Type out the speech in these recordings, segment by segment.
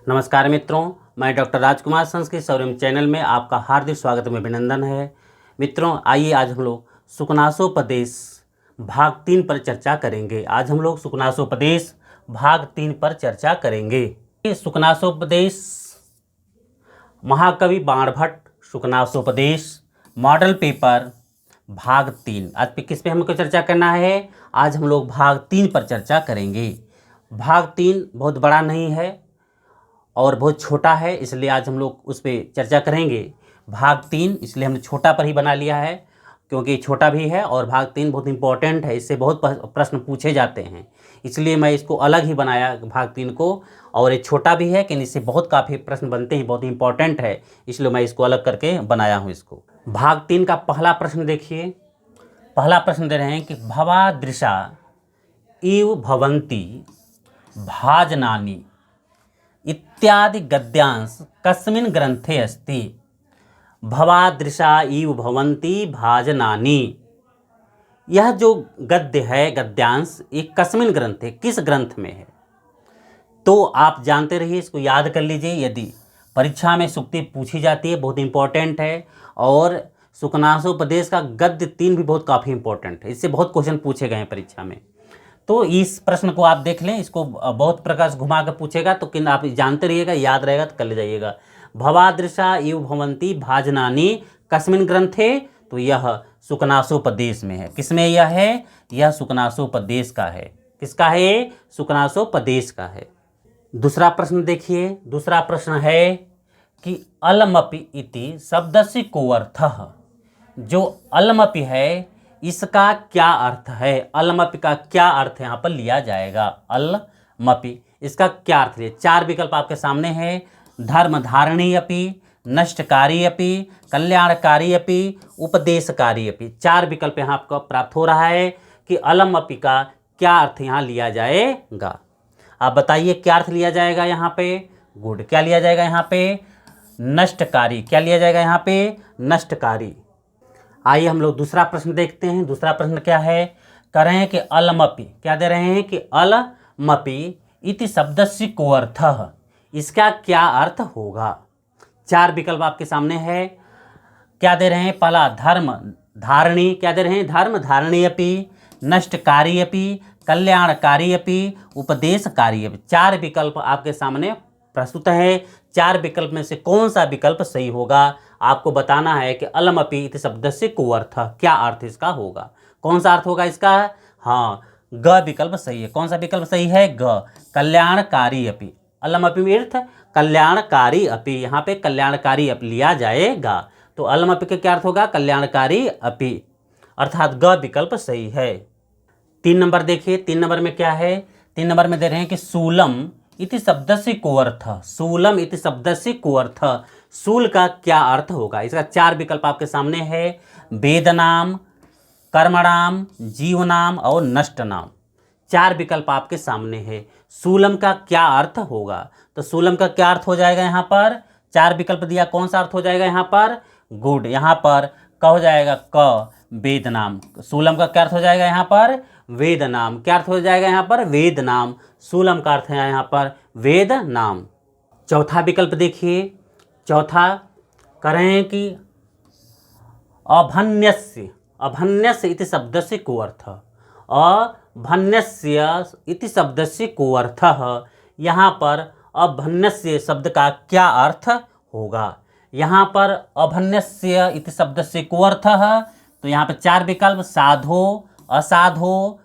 नमस्कार मित्रों, मैं डॉक्टर राजकुमार संस्कृत सौर्यम चैनल में आपका हार्दिक स्वागत में अभिनंदन है। मित्रों, आइए आज हम लोग सुकनासोपदेश भाग 3 पर चर्चा करेंगे। आज हम लोग सुकनासोपदेश भाग 3 पर चर्चा करेंगे। ये सुकनासोपदेश महाकवि बाणभट्ट सुकनासोपदेश मॉडल पेपर भाग 3। आज पे किस पे हमको चर्चा करना है? आज हम लोग भाग 3 पर चर्चा करेंगे। भाग 3 बहुत बड़ा नहीं है और बहुत छोटा है, इसलिए आज हम लोग उस पर चर्चा करेंगे। भाग 3 इसलिए हमने छोटा पर ही बना लिया है क्योंकि छोटा भी है और भाग 3 बहुत इंपॉर्टेंट है, इससे बहुत प्रश्न पूछे जाते हैं, इसलिए मैं इसको अलग ही बनाया भाग 3 को। और ये छोटा भी है लेकिन इससे बहुत काफ़ी प्रश्न बनते हैं, बहुत इंपॉर्टेंट है, इसलिए मैं इसको अलग करके बनाया हूँ इसको। भाग 3 का पहला प्रश्न देखिए। पहला प्रश्न दे रहे हैं कि भवादृशा इव भवन्ति भाजनानि इत्यादि गद्यांश कस्मिन् ग्रंथे अस्ति? भवादृशा इव भवन्ति भाजनानि, यह जो गद्य है, गद्यांश, ये कस्मिन् ग्रंथे, किस ग्रंथ में है? तो आप जानते रहिए, इसको याद कर लीजिए। यदि परीक्षा में सूक्ति पूछी जाती है, बहुत इंपॉर्टेंट है। और सुकनासोपदेश का गद्य 3 भी बहुत काफ़ी इंपॉर्टेंट है, इससे बहुत क्वेश्चन पूछे गए हैं परीक्षा में। तो इस प्रश्न को आप देख लें, इसको बहुत प्रकार से घुमा कर पूछेगा, तो किन आप जानते रहिएगा, याद रहेगा तो कर ले जाइएगा। भवादृशा इव भवन्ति भाजनानि कस्मिन् ग्रंथे? तो यह सुकनासोपदेश में है। किसमें यह है? यह सुकनासोपदेश का है। किसका है? सुकनासोपदेश का है। दूसरा प्रश्न देखिए। दूसरा प्रश्न है कि अलमपि इति शब्दस्य को अर्थः। जो अलमपि है इसका क्या अर्थ है? अलमपि का क्या अर्थ यहाँ पर लिया जाएगा? अलमपि इसका क्या अर्थ है? 4 विकल्प आपके सामने है। धर्मधारिणी अपि, नष्टकारी अपि, कल्याणकारी अपि, उपदेशकारी अपि। 4 विकल्प यहाँ आपको प्राप्त हो रहा है कि अलमपि का क्या अर्थ यहाँ लिया जाएगा। आप बताइए क्या अर्थ लिया जाएगा यहाँ पे? गुड। क्या लिया जाएगा यहाँ पे? नष्टकारी। क्या लिया जाएगा यहाँ पे? नष्टकारी। आइए हम लोग दूसरा प्रश्न देखते हैं। दूसरा प्रश्न क्या है? कह रहे हैं कि अलमपि, क्या दे रहे हैं कि अलमपि इति शब्दस्य को अर्थः, इसका क्या अर्थ होगा? 4 विकल्प आपके सामने है। क्या दे रहे हैं? पहला धर्म धारिणी, क्या दे रहे हैं? धर्म धारिणी अपि, नष्टकारी अपि, कल्याणकारी अपि, उपदेशकारी अपि। 4 विकल्प आपके सामने प्रस्तुत है। 4 विकल्प में से कौन सा विकल्प सही होगा? आपको बताना है कि अलमपि इति शब्दस्य को अर्थः, क्या अर्थ इसका होगा? कौन सा अर्थ होगा इसका? हाँ, ग विकल्प सही है। कौन सा विकल्प सही है? ग, कल्याणकारी अपि। अलमपि में अर्थ कल्याणकारी अपि, यहाँ पे कल्याणकारी अपि लिया जाएगा। तो अलमपि का क्या अर्थ होगा? कल्याणकारी अपि, अर्थात ग विकल्प सही है। 3 नंबर देखिए। 3 नंबर में क्या है? 3 नंबर में दे रहे हैं कि शूलम इति शब्दस्य को अर्थः। शूलम इति शब्दस्य को अर्थः, शूल का क्या अर्थ होगा? इसका 4 विकल्प आपके सामने है। वेदनाम, कर्मणाम, जीवनाम और नष्टनाम। 4 विकल्प आपके सामने है। शूलम का क्या अर्थ होगा? तो शूलम का क्या अर्थ हो जाएगा यहाँ पर? 4 विकल्प दिया, कौन सा अर्थ हो जाएगा यहाँ पर? गुड। यहाँ पर क हो जाएगा, क, वेदनाम। शूलम का क्या अर्थ हो जाएगा यहाँ पर? वेदनाम। क्या अर्थ हो जाएगा यहाँ पर? वेदनाम। शूलम का अर्थ है यहाँ पर वेदनाम। चौथा विकल्प देखिए। चौथा कह रहे हैं कि अभन्यस्य, अभन्यस्य इति शब्दस्य को अर्थः। अभन्यस्य इति शब्दस्य को अर्थः, यहाँ पर अभन्यस्य शब्द का क्या अर्थ होगा? यहाँ पर अभन्यस्य इति शब्दस्य को अर्थः, तो यहाँ पर 4 विकल्प, साधो, असाधो,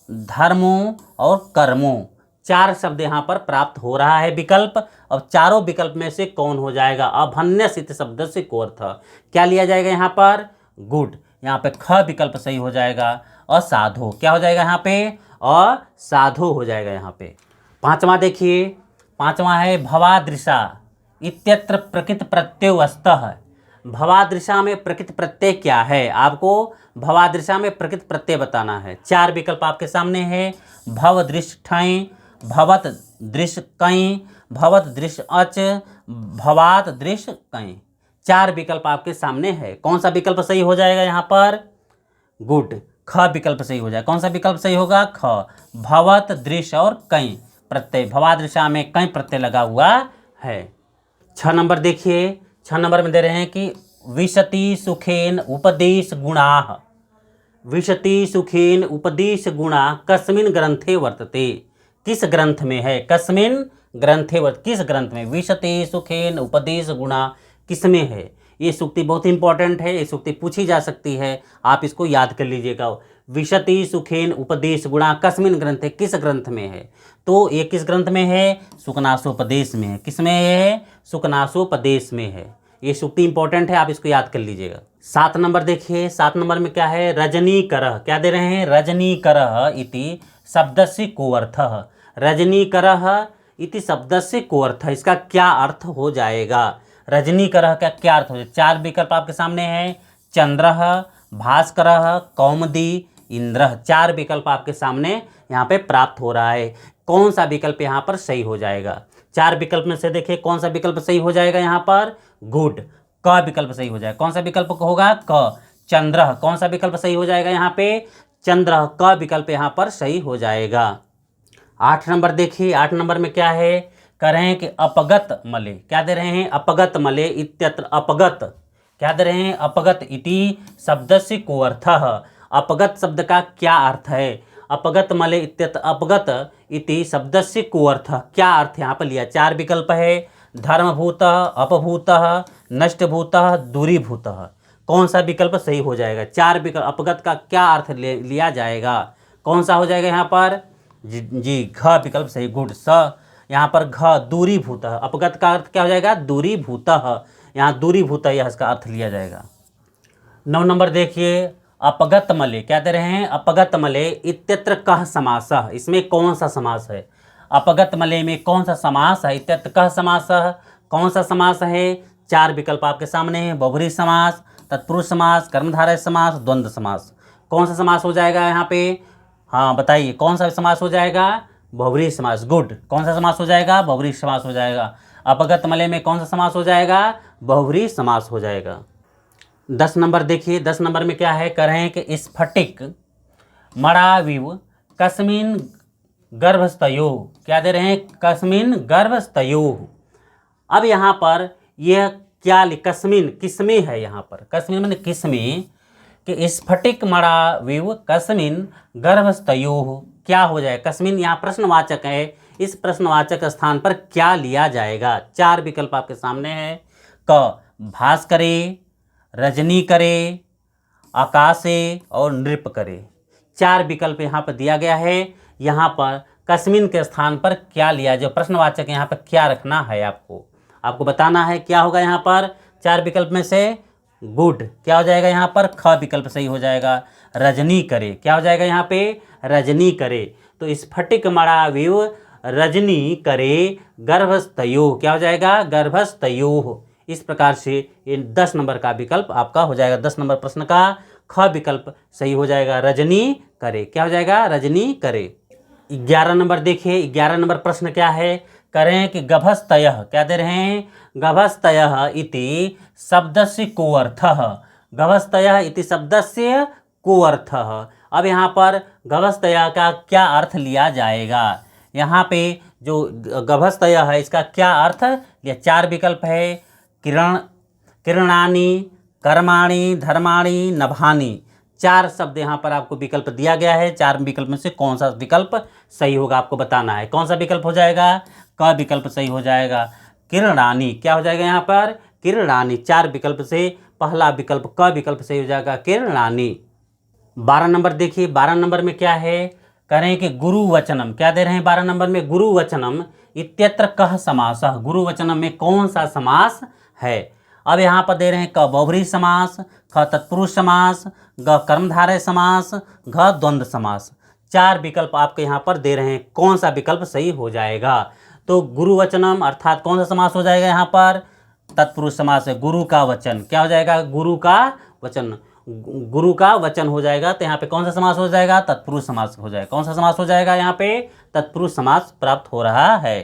धर्मो और कर्मो। 4 शब्द यहाँ पर प्राप्त हो रहा है विकल्प। अब चारों विकल्प में से कौन हो जाएगा? अभन्यस्य इति शब्दस्य को अर्थः। क्या लिया जाएगा यहाँ पर? गुड। यहाँ पे ख विकल्प सही हो जाएगा। असाधो, क्या हो जाएगा यहाँ पे? असाधो हो जाएगा यहाँ पे। 5वां देखिए। 5वां है भवादृशा इत्यत्र प्रकृत प्रत्यय अस्तः। भवादृशा में प्रकृत प्रत्यय क्या है? आपको भवादृशा में प्रकृत प्रत्यय बताना है। 4 विकल्प आपके सामने है। भव दृश्य ठय, भवत दृश्य कई, भवत दृश्य अच, भवात दृश्य कई। 4 विकल्प आपके सामने है। कौन सा विकल्प सही हो जाएगा यहाँ पर? गुड। ख विकल्प सही हो जाएगा। कौन सा विकल्प सही होगा? ख, भवत दृश्य और कई प्रत्यय। भवादृशा में कई प्रत्यय लगा हुआ है। 6 नंबर देखिए, 6 नंबर में दे रहे हैं कि विशति सुखेन उपदेश गुणाः, विशति सुखेन उपदेश गुणा कस्मिन् ग्रंथे वर्तते, किस ग्रंथ में है, कस्मिन् ग्रंथे वर्त, किस ग्रंथ में, विशति सुखेन उपदेश गुणा किस में है। ये सूक्ति बहुत इंपॉर्टेंट है, ये सूक्ति पूछी जा सकती है, आप इसको याद कर लीजिएगा। विशति सुखेन उपदेश गुणा कस्मिन् ग्रंथे, किस ग्रंथ में है, तो ये किस ग्रंथ में है, सुकनासोपदेश में है। किस में है, सुकनासोपदेश में है। ये सूक्ति इंपॉर्टेंट है, आप इसको याद कर लीजिएगा। 7 नंबर देखिए, 7 नंबर में क्या है, रजनीकरः, क्या दे रहे हैं, रजनीकरः इति शब्दस्य को अर्थः, रजनीकरः इति शब्दस्य को अर्थः, इसका क्या अर्थ हो जाएगा, रजनीकरः का क्या अर्थ हो जाएगा। 4 विकल्प आपके सामने हैं, चंद्रः, भास्करः, कौमुदी, इंद्रः। 4 विकल्प आपके सामने यहाँ पे प्राप्त हो रहा है। कौन सा विकल्प यहाँ पर सही हो जाएगा, 4 विकल्प में से देखिए कौन सा विकल्प सही हो जाएगा यहाँ पर, गुड, क विकल्प सही हो जाएगा। कौन सा विकल्प होगा, क। चंद्रः, कौन सा विकल्प सही हो जाएगा यहाँ पे, चंद्रः, क विकल्प यहाँ पर सही हो जाएगा। 8 नंबर देखिए, 8 नंबर में क्या है, कह रहे हैं कि अपगत मले, क्या दे रहे हैं, अपगत मले इत्यत्र, अपगत क्या दे रहे हैं, अपगत इति शब्दस्य को अर्थः, अपगत शब्द का क्या अर्थ है, अपगत मले इत्यत्र अपगत इति शब्दस्य को अर्थः, क्या अर्थ यहाँ पर लिया। 4 विकल्प है, धर्मभूतः, अपभूतः, नष्टभूतः, दूरीभूतः। कौन सा विकल्प सही हो जाएगा, 4 विकल्प, अपगत का क्या अर्थ लिया जाएगा, कौन सा हो जाएगा यहाँ पर, जी घ विकल्प सही, गुड। स यहाँ पर घ, दूरीभूतः, अपगत का अर्थ क्या हो जाएगा, दूरीभूतः, यहाँ दूरीभूतः यह इसका अर्थ लिया जाएगा। 9 नंबर देखिए, अपगत मले, क्या दे रहे हैं, अपगत मले इत्यत्र कः समासः, इसमें कौन सा समास है, अपगत मले में कौन सा समास है, इत्यत्र कः समासः, कौन सा समास है। 4 विकल्प आपके सामने हैं, बहुब्रीहि समास, तत्पुरुष समास, कर्मधारय समास, द्वंद्व समास। कौन सा समास हो जाएगा यहाँ पे, हाँ बताइए कौन सा समास हो जाएगा, बहुब्रीहि समास, गुड। कौन सा समास हो जाएगा, बहुब्रीहि समास हो जाएगा। अपगत मले में कौन सा समास हो जाएगा, बहुब्रीहि समास हो जाएगा। 10 नंबर देखिए, 10 नंबर में क्या है, कह रहे हैं कि स्फटिक मणाविव कस्मिन् गर्भस्थयोः, क्या दे रहे हैं, कस्मिन् गर्भस्थयोः। अब यहाँ पर यह क्या, कस्मिन् किसमें है, यहाँ पर कस्मिन् माने किसमें, कि स्फटिक मणाविव कस्मिन् गर्भस्थयोः, क्या हो जाए, कस्मिन् यहाँ प्रश्नवाचक है, इस प्रश्नवाचक स्थान पर क्या लिया जाएगा। 4 विकल्प आपके सामने है, क भास्करे, रजनीकरे, आकाशे और नृपकरे। 4 विकल्प यहाँ पर दिया गया है। यहाँ पर कस्मिन के स्थान पर क्या लिया, जो प्रश्नवाचक यहाँ पर क्या रखना है, आपको बताना है क्या होगा यहाँ पर 4 विकल्प में से, गुड। क्या हो जाएगा यहाँ पर, ख विकल्प सही हो जाएगा, रजनी करे, क्या हो जाएगा यहाँ पे, रजनी करे। तो स्फटिक मणाविव रजनी करे गर्भस्थयोः, क्या हो जाएगा, गर्भस्थयोः। इस प्रकार से ये 10 नंबर का विकल्प आपका हो जाएगा। 10 नंबर प्रश्न का ख विकल्प सही हो जाएगा, रजनी करे, क्या हो जाएगा, रजनी करे। 11 नंबर देखिए, 11 नंबर प्रश्न क्या है, करें कि गभस्तयः, क्या दे रहे हैं, गभस्तयः इति शब्दस्य को अर्थः, गभस्तयः इति शब्दस्य को अर्थः। अब यहाँ पर गभस्तयः का क्या अर्थ लिया जाएगा, यहाँ पे जो गभस्तयः है इसका क्या अर्थ, ये 4 विकल्प है, किरणानि, कर्माणि, धर्माणि, नभानि। 4 शब्द यहाँ पर आपको विकल्प दिया गया है। 4 विकल्प में से कौन सा विकल्प सही होगा आपको बताना है। कौन सा विकल्प हो जाएगा, क विकल्प सही हो जाएगा। किरणानि, क्या हो जाएगा यहाँ पर, किरणानि। 4 विकल्प से पहला विकल्प क विकल्प सही हो जाएगा, किरणानि। 12 नंबर देखिए, 12 नंबर में क्या है, कह रहे हैं कि गुरुवचनम, क्या दे रहे हैं 12 नंबर में, गुरुवचनम इत्यत्र कः समासः, गुरुवचनम में कौन सा समास है। अब यहाँ पर दे रहे हैं क बहुब्रीहि समास, ख तत्पुरुष समास, ग कर्मधारय समास, घ द्वंद्व समास। 4 विकल्प आपके यहाँ पर दे रहे हैं, कौन सा विकल्प सही हो जाएगा। तो गुरुवचनम अर्थात कौन सा समास हो जाएगा यहाँ पर, तत्पुरुष समास है, गुरु का वचन, क्या हो जाएगा, गुरु का वचन, गुरु का वचन हो जाएगा। तो यहाँ पे कौन सा समास हो जाएगा, तत्पुरुष समास हो जाएगा। कौन सा समास हो जाएगा, यहाँ पे तत्पुरुष समास प्राप्त हो रहा है।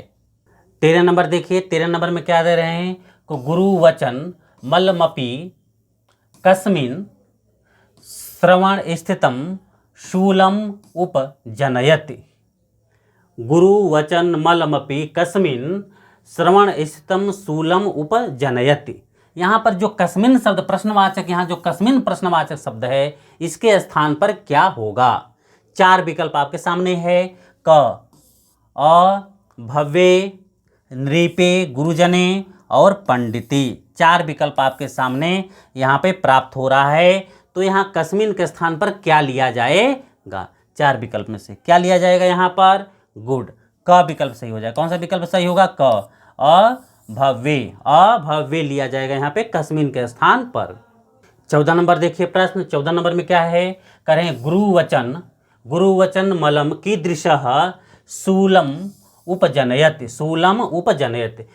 13 नंबर देखिए, 13 नंबर में क्या दे रहे हैं, को गुरुवचन मलमपि कस्मिन् श्रवण स्थितम शूलम उपजनयति। गुरुवचन मलमपि कस्मिन् श्रवण स्थितम शूलम उपजनयति। यहाँ पर जो कस्मिन शब्द प्रश्नवाचक, यहाँ जो कस्मिन प्रश्नवाचक शब्द है इसके स्थान पर क्या होगा? 4 विकल्प आपके सामने है। क, अ, भव्य, नृपे, गुरुजने और पंडिती। 4 विकल्प आपके सामने यहाँ पे प्राप्त हो रहा है। तो यहाँ कस्मिन के स्थान पर क्या लिया जाएगा? 4 विकल्प में से क्या लिया जाएगा यहाँ पर? गुड, क विकल्प सही हो जाएगा। कौन सा विकल्प सही होगा? क, अभव्य, अभव्य लिया जाएगा यहाँ पे कस्मिन के स्थान पर। 14 नंबर देखिए प्रश्न। 14 नंबर में क्या है? कह रहे हैं गुरुवचन, गुरुवचन मलम कीदृशः शूलम उपजनयति, शूलम उपजनयति।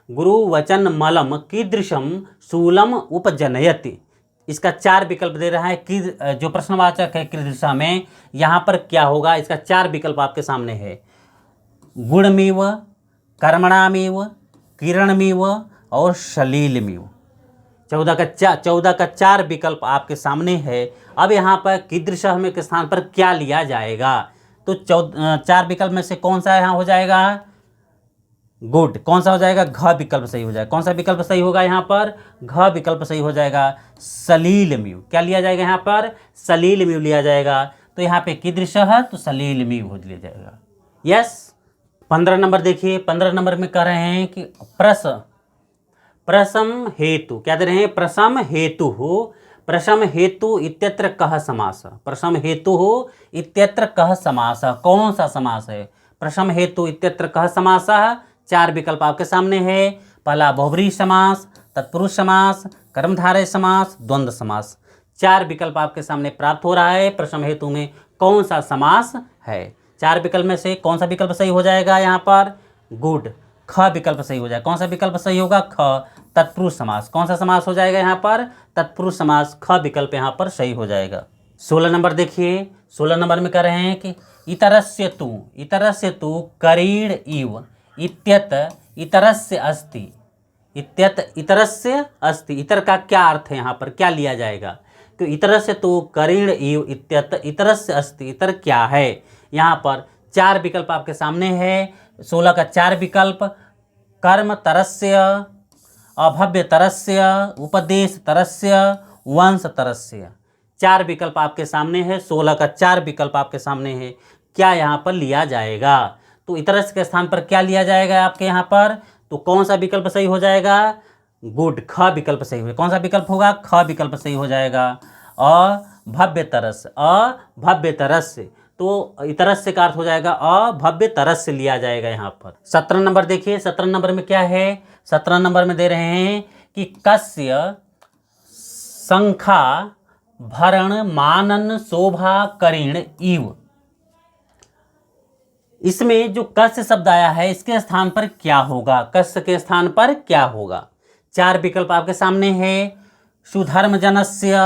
गुरुवचन मलम कीदृशम शूलम उपजनयति। इसका 4 विकल्प दे रहा है कि जो प्रश्नवाचक है कीदृशा में, यहाँ पर क्या होगा? इसका 4 विकल्प आपके सामने है। गुणमेव, कर्मणामेव, किरणमेव और शलीलमेव। 14 का 4 विकल्प आपके सामने है। अब यहाँ पर कीदृशः में के स्थान पर क्या लिया जाएगा? तो 4 विकल्प में से कौन सा यहाँ हो जाएगा? गुड, कौन सा हो जाएगा? घ विकल्प सही हो जाएगा। कौन सा विकल्प सही होगा यहाँ पर? घ विकल्प सही हो जाएगा। सलीलमेव, क्या लिया जाएगा यहाँ पर? सलीलमेव लिया जाएगा। तो यहाँ पे कीदृशः तो सलीलमेव हो लिया जाएगा। यस। 15 नंबर देखिए। 15 नंबर में कह रहे हैं कि प्रसम हेतु, क्या दे रहे हैं? प्रसम हेतु हो, प्रसम हेतु इत्यत्र कः समासः। प्रसम हेतु हो इत्यत्र कः समासः। कौन सा समास है? प्रसम हेतु इत्यत्र कः समासः। 4 विकल्प आपके सामने है। पहला बहुब्रीहि समास, तत्पुरुष समास, कर्मधारय समास, द्वंद्व समास। 4 विकल्प आपके सामने प्राप्त हो रहा है। प्रसम हेतु में कौन सा समास है? 4 विकल्प में से कौन सा विकल्प सही हो जाएगा यहाँ पर? गुड, ख विकल्प सही हो जाएगा। कौन सा विकल्प सही होगा? ख, तत्पुरुष समास। कौन सा समास हो जाएगा यहाँ पर? तत्पुरुष समास। ख विकल्प यहाँ पर सही हो जाएगा। 16 नंबर देखिए। 16 नंबर में कह रहे हैं कि इतरस्य तु करीण इव इत्यत इतरस्य अस्ति, इत्यत इतरस्य अस्ति। इतर का क्या अर्थ है यहाँ पर? क्या लिया जाएगा? तो इतरस्य तु करीण इव इत्यत इतरस्य अस्ति, इतर क्या है? यहाँ पर 4 विकल्प आपके सामने है। 16 का 4 विकल्प। कर्म तरस्य, अभव्य तरस्य, उपदेश तरस्य, वंश तरस्य। 4 विकल्प आपके सामने है। 16 का 4 विकल्प आपके सामने है। क्या यहाँ पर लिया जाएगा? तो इतरस्य के स्थान पर क्या लिया जाएगा आपके यहाँ पर? तो कौन सा विकल्प सही हो जाएगा? गुड, ख विकल्प सही हो। कौन सा विकल्प होगा? ख विकल्प सही हो जाएगा। अभव्य तरस्य, अभव्य तरस्य। तो इतरस्य का अर्थ हो जाएगा अभव्य तरस्य लिया जाएगा यहाँ पर। 17 नंबर देखिए। 17 नंबर में क्या है? 17 नंबर में दे रहे हैं कि कस्य शंखा भरण मानन शोभा करीण इव। इसमें जो कस्य शब्द आया है इसके स्थान पर क्या होगा? कस्य के स्थान पर क्या होगा? 4 विकल्प आपके सामने है। सुधर्म जनस्य,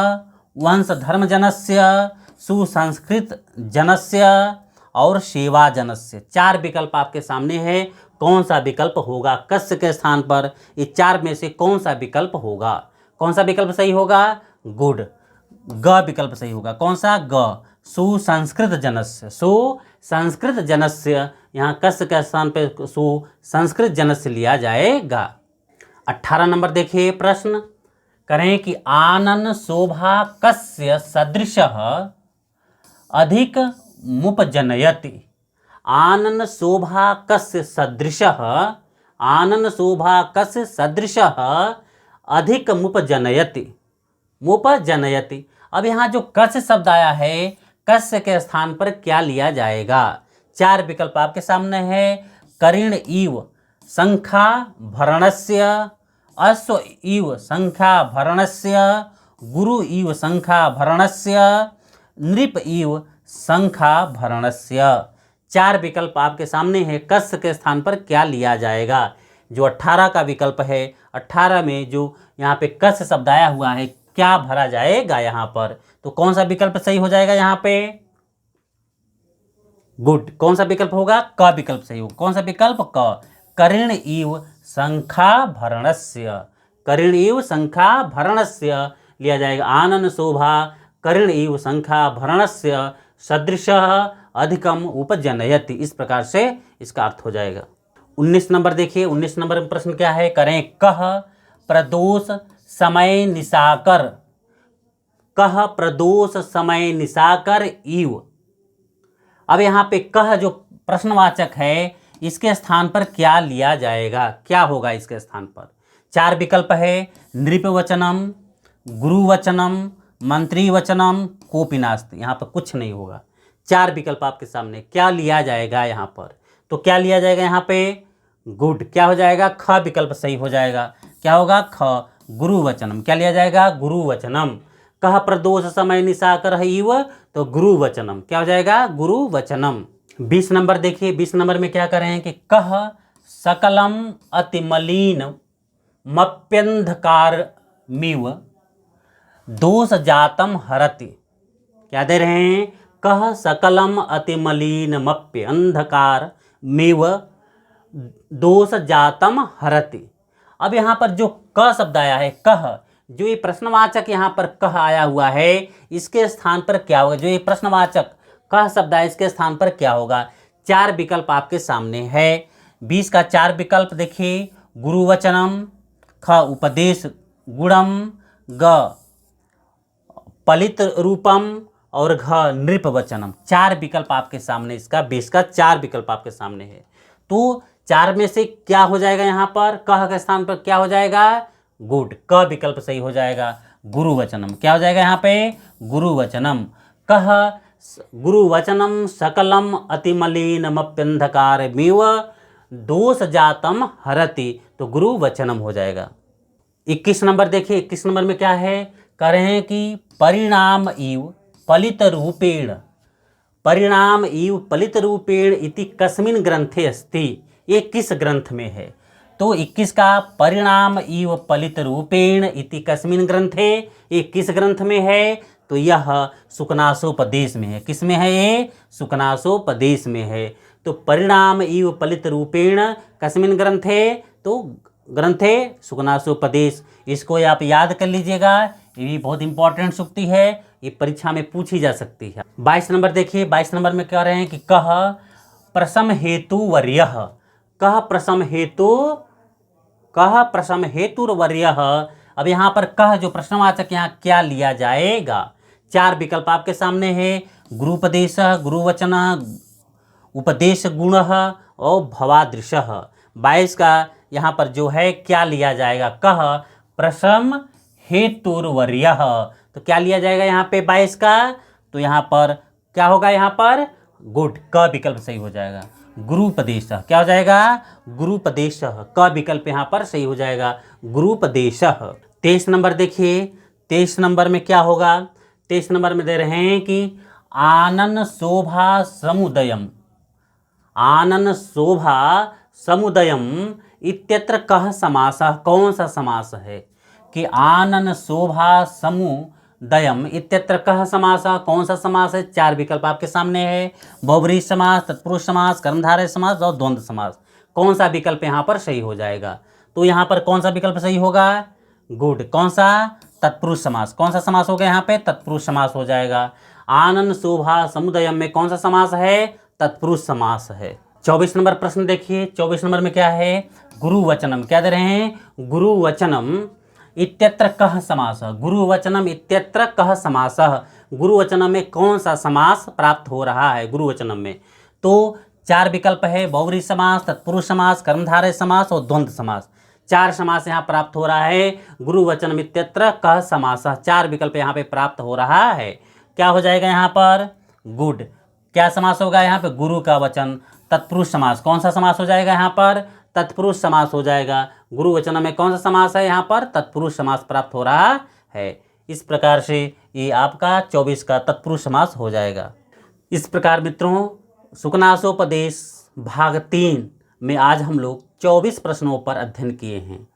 वंश धर्म जनस्य, सुसंस्कृत जनस्य और सेवा जनस्य। 4 विकल्प आपके सामने है। कौन सा विकल्प होगा कस्य के स्थान पर? ये 4 में से कौन सा विकल्प होगा? कौन सा विकल्प सही होगा? गुड, ग विकल्प सही होगा। कौन सा? ग, सुसंस्कृत जनस्य, सुसंस्कृत जनस्य। यहाँ कस्य के स्थान पर सुसंस्कृत जनस्य लिया जाएगा। 18 नंबर देखिए प्रश्न। करें कि आनन शोभा कस्य सदृशः अधिक मुपजनयति। आनन शोभा कस्य सदृशः, आनन शोभा कस्य सदृशः अधिक मुपजनयति, मुपजनयति। अब यहाँ जो कस्य शब्द आया है कस्य के स्थान पर क्या लिया जाएगा? 4 विकल्प आपके सामने है। करीण इव शंखा भरणस्य, अश्व इव शंखा भरणस्य, गुरु इव शंखा भरणस्य, नृप इव शंखा भरणस्य। 4 विकल्प आपके सामने है। कस्य के स्थान पर क्या लिया जाएगा? जो 18 का विकल्प है, 18 में जो यहाँ पे कस्य शब्द आया हुआ है क्या भरा जाएगा यहाँ पर? तो कौन सा विकल्प सही हो जाएगा यहाँ पे? गुड, कौन सा विकल्प होगा? क विकल्प सही होगा। कौन सा विकल्प? क, करीण इव शंखा भरणस्य, करीण इव शंखा भरणस्य लिया जाएगा। आनन शोभा करीण इव शंखा भरणस्य सदृशः अधिकम उपजनयति। इस प्रकार से इसका अर्थ हो जाएगा। 19 नंबर देखिए, 19 नंबर में प्रश्न क्या है, करें कह प्रदोष समय निशाकर, कह प्रदोष समय निशाकर इव। अब यहाँ पे कह जो प्रश्नवाचक है इसके स्थान पर क्या लिया जाएगा, क्या होगा इसके स्थान पर। 4 विकल्प है, नृपवचनम, गुरुवचनम, मंत्रीवचनम, कोपिनास्त। यहाँ पर कुछ नहीं होगा। 4 विकल्प आपके सामने, क्या लिया जाएगा यहाँ पर। तो क्या लिया जाएगा यहाँ पे, गुड। क्या हो जाएगा, ख विकल्प सही हो जाएगा। क्या होगा, ख गुरुवचनम। क्या लिया जाएगा, गुरुवचनम। कह प्रदोष समय निशाकर इव, तो गुरुवचनम। क्या हो जाएगा, गुरुवचनम। 20 नंबर देखिए, 20 नंबर में क्या कर रहे हैं कि कह सकलम अतिमलिन मप्यंधकार मिव दोष जातम हरति। क्या दे रहे हैं, कह सकलम अतिमलिन मप्य अंधकार मिव दोष जातम हरति। अब यहाँ पर जो क शब्द आया है, कह, जो ये प्रश्नवाचक यहाँ पर कह आया हुआ है इसके स्थान पर क्या होगा। जो ये प्रश्नवाचक कह शब्द है इसके स्थान पर क्या होगा। 4 विकल्प आपके सामने है। 20 का 4 विकल्प देखिए, गुरुवचनम, ख उपदेश गुणम, ग पलित रूपम और घ नृपवचनम। 4 विकल्प आपके सामने, इसका 20 का 4 विकल्प आपके सामने है। तो 4 में से क्या हो जाएगा यहाँ पर, कह के स्थान पर क्या हो जाएगा, गुड, क विकल्प सही हो जाएगा, गुरुवचनम। क्या हो जाएगा यहाँ पे, गुरुवचनम। कह गुरुवचनम सकलम अतिमलिनमप्यंधकार मिव दोष जातम हरति, तो गुरुवचनम हो जाएगा। 21 नंबर देखिए, 21 नंबर में क्या है, कह रहे हैं कि परिणाम इव पलित रूपेण, परिणाम इव पलित रूपेण इति कस्मिन् ग्रंथे अस्ति। ये किस ग्रंथ में है। तो 21 का परिणाम इव पलित रूपेण इति कस्मिन् ग्रंथे, ये किस ग्रंथ में है। तो यह सुकनासोपदेश में है। किस में है ये, सुकनासोपदेश में है। तो परिणाम इव पलित रूपेण कस्मिन् ग्रंथे, तो ग्रंथे सुकनासोपदेश। इसको आप याद कर लीजिएगा, ये भी बहुत इंपॉर्टेंट सूक्ति है, ये परीक्षा में पूछी जा सकती है। 22 नंबर देखिए, 22 नंबर में कह रहे हैं कि कह प्रसम हेतु वर्यः, कह प्रसम हेतु, कह प्रसम हेतुर्वर्यः। अब यहाँ पर कह जो प्रश्नवाचक यहाँ क्या लिया जाएगा। 4 विकल्प आपके सामने है, गुरुपदेश, गुरुवचन, उपदेश गुण और भवादृश। 22 का यहाँ पर जो है क्या लिया जाएगा, कह प्रसम हेतुर्वर्यः। तो क्या लिया जाएगा यहाँ पे 22 का, तो यहाँ पर क्या होगा, यहाँ पर गुड, क विकल्प सही हो जाएगा, गुरुपदेश। क्या हो जाएगा, गुरुपदेश, क विकल्प यहाँ पर सही हो जाएगा, गुरुपदेश। 23 नंबर देखिए, 23 नंबर में क्या होगा। 23 नंबर में दे रहे हैं कि आनन शोभा समुदयम, आनन शोभा समुदयम इत्यत्र कह समासः, कौन सा समास है कि आनन शोभा समुदयम इत्यत्र कह समासः, कौन सा समास है। 4 विकल्प आपके सामने है, बहुब्रीहि समास, तत्पुरुष समास, कर्मधारय समास और द्वंद्व समास। कौन सा विकल्प यहाँ पर सही हो जाएगा। तो यहाँ पर कौन सा विकल्प सही होगा, गुड, कौन सा, तत्पुरुष समास। कौन सा समास हो गया यहाँ पे, तत्पुरुष समास हो जाएगा। आनन शोभा समुदयम में कौन सा समास है, तत्पुरुष समास है। 24 नंबर प्रश्न देखिए, 24 नंबर में क्या है, गुरुवचनम। क्या दे रहे हैं, गुरुवचनम इत्यत्र कह समासः, गुरुवचनम इत्यत्र कह समासः। गुरुवचनम में कौन सा समास प्राप्त हो रहा है गुरुवचनम में। तो 4 विकल्प है, बहुब्रीहि समास, तत्पुरुष समास, कर्मधारय समास और द्वंद्व समास। 4 समास यहाँ प्राप्त हो रहा है, गुरुवचनम इत्यत्र कह समासः। 4 विकल्प यहाँ पे प्राप्त हो रहा है। क्या हो जाएगा यहाँ पर, गुड, क्या समास होगा यहाँ पे, गुरु का वचन, तत्पुरुष समास। कौन सा समास हो जाएगा यहाँ पर, तत्पुरुष समास हो जाएगा। गुरुवचन में कौन सा समास है यहाँ पर, तत्पुरुष समास प्राप्त हो रहा है। इस प्रकार से ये आपका 24 का तत्पुरुष समास हो जाएगा। इस प्रकार मित्रों, सुकनासोपदेश भाग 3 में आज हम लोग 24 प्रश्नों पर अध्ययन किए हैं,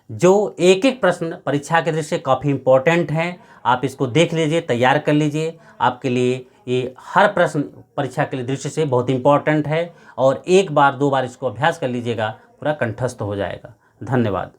जो एक एक प्रश्न परीक्षा के दृष्टि से काफ़ी इंपॉर्टेंट हैं। आप इसको देख लीजिए, तैयार कर लीजिए, आपके लिए ये हर प्रश्न परीक्षा के लिए दृष्टि से बहुत इंपॉर्टेंट है। और 1 बार 2 बार इसको अभ्यास कर लीजिएगा, पूरा कंठस्थ हो जाएगा। धन्यवाद।